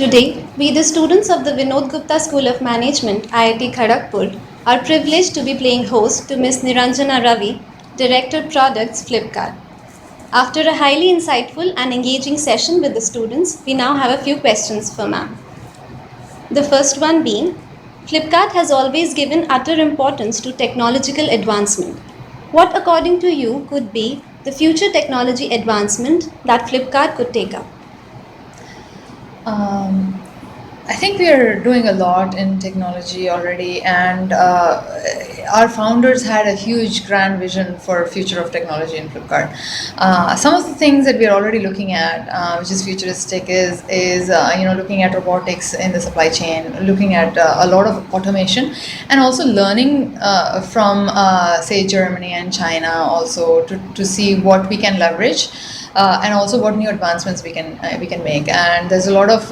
Today, we, the students of the Vinod Gupta School of Management, IIT Kharagpur, are privileged to be playing host to Ms. Niranjana Ravi, Director Products, Flipkart. After a highly insightful and engaging session with the students, we now have a few questions for ma'am. The first one being, Flipkart has always given utter importance to technological advancement. What, according to you, could be the future technology advancement that Flipkart could take up? Um, I think we are doing a lot in technology already, and our founders had a huge grand vision for future of technology in Flipkart. Some of the things that we are already looking at, which is futuristic, is looking at robotics in the supply chain, looking at a lot of automation, and also learning from say Germany and China also to see what we can leverage. And also what new advancements we can make. And there's a lot of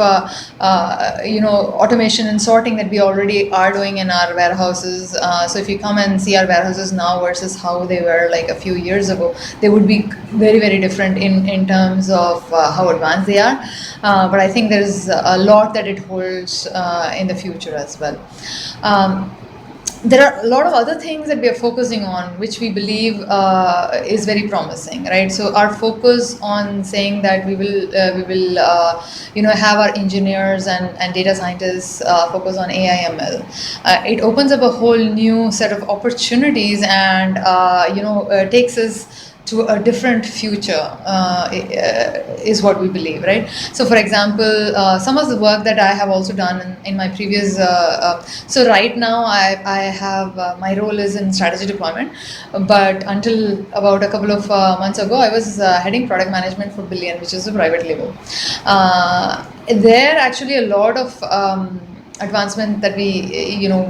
automation and sorting that we already are doing in our warehouses. So if you come and see our warehouses now versus how they were like a few years ago, they would be very, very different in terms of how advanced they are. But I think there's a lot that it holds in the future as well. There are a lot of other things that we are focusing on, which we believe is very promising, right? So our focus on saying that we will have our engineers and data scientists focus on AI ML. It opens up a whole new set of opportunities and takes us to a different future is what we believe, right? So for example, some of the work that I have also done in my previous so right now I have my role is in strategy deployment, but until about a couple of months ago I was heading product management for Billion, which is a private label. There actually a lot of advancement that we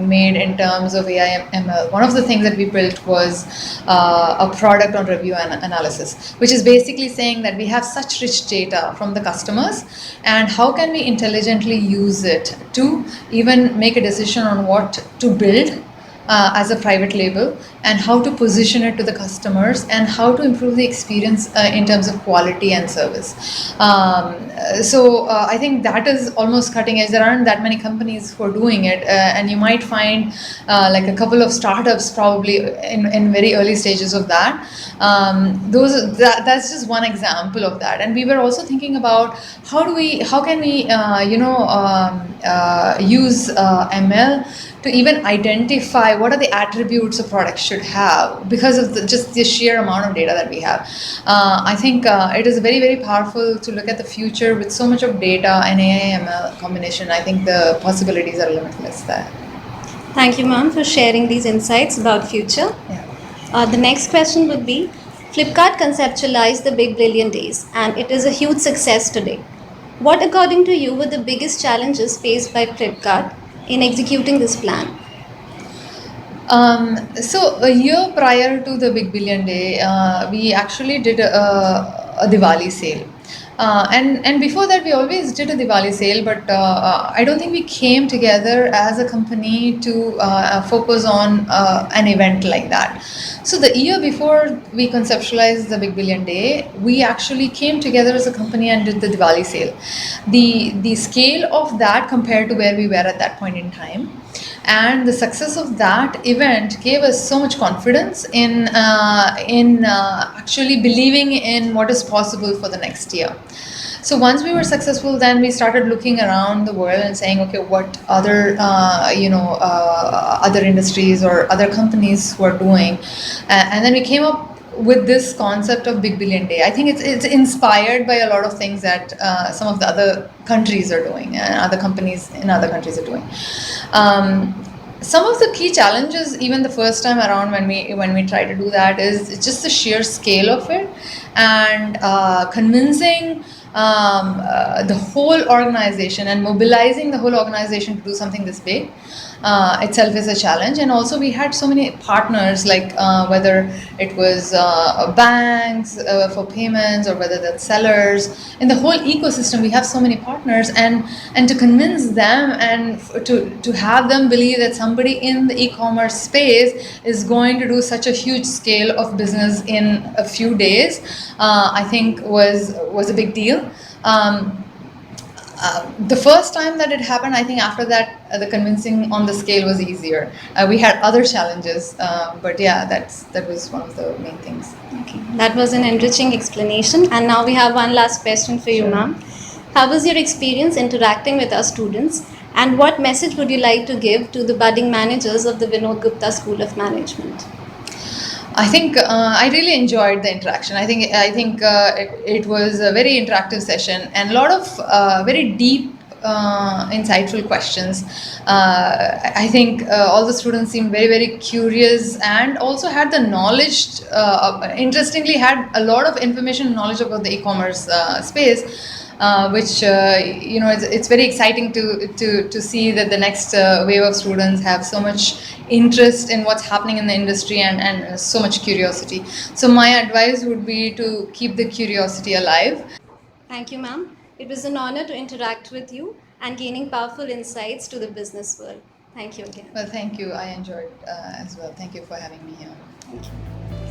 made in terms of AI ML. One of the things that we built was a product on review and analysis, which is basically saying that we have such rich data from the customers, and how can we intelligently use it to even make a decision on what to build as a private label, and how to position it to the customers, and how to improve the experience in terms of quality and service. I think that is almost cutting edge. There aren't that many companies who are doing it, and you might find like a couple of startups probably in very early stages of that. That's just one example of that. And we were also thinking about how can we use ML to even identify what are the attributes a product should have because of just the sheer amount of data that we have. I think it is very, very powerful to look at the future with so much of data and AI ML combination. I think the possibilities are limitless there. Thank you, ma'am, for sharing these insights about future. Yeah. The next question would be, Flipkart conceptualized the Big Billion Days and it is a huge success today. What, according to you, were the biggest challenges faced by Flipkart in executing this plan? So a year prior to the Big Billion Day, we actually did a Diwali sale. And before that, we always did a Diwali sale, but I don't think we came together as a company to focus on an event like that. So the year before we conceptualized the Big Billion Day, we actually came together as a company and did the Diwali sale. The scale of that compared to where we were at that point in time, and the success of that event gave us so much confidence in actually believing in what is possible for the next year. So once we were successful, then we started looking around the world and saying, okay, what other other industries or other companies who are doing, and then we came up with this concept of Big Billion Day. I think it's inspired by a lot of things that some of the other countries are doing and other companies in other countries are doing. Some of the key challenges, even the first time around when we try to do that, is just the sheer scale of it, and convincing the whole organization and mobilizing the whole organization to do something this big itself is a challenge. And also we had so many partners, like whether it was banks for payments, or whether that's sellers. In the whole ecosystem we have so many partners, and to convince them and to have them believe that somebody in the e-commerce space is going to do such a huge scale of business in a few days, I think was a big deal. The first time that it happened, I think after that, the convincing on the scale was easier. We had other challenges, but yeah, that was one of the main things. Okay, that was an enriching explanation. And now we have one last question for you, Sure. ma'am. How was your experience interacting with our students? And what message would you like to give to the budding managers of the Vinod Gupta School of Management? I think I really enjoyed the interaction. I think it was a very interactive session and a lot of very deep, insightful questions. I think all the students seemed very curious and also had the knowledge. Interestingly, had a lot of information and knowledge about the e-commerce space. Which it's very exciting to see that the next wave of students have so much interest in what's happening in the industry and so much curiosity. So my advice would be to keep the curiosity alive. Thank you, ma'am. It was an honor to interact with you and gaining powerful insights to the business world. Thank you again. Well, thank you. I enjoyed as well. Thank you for having me here. Thank you.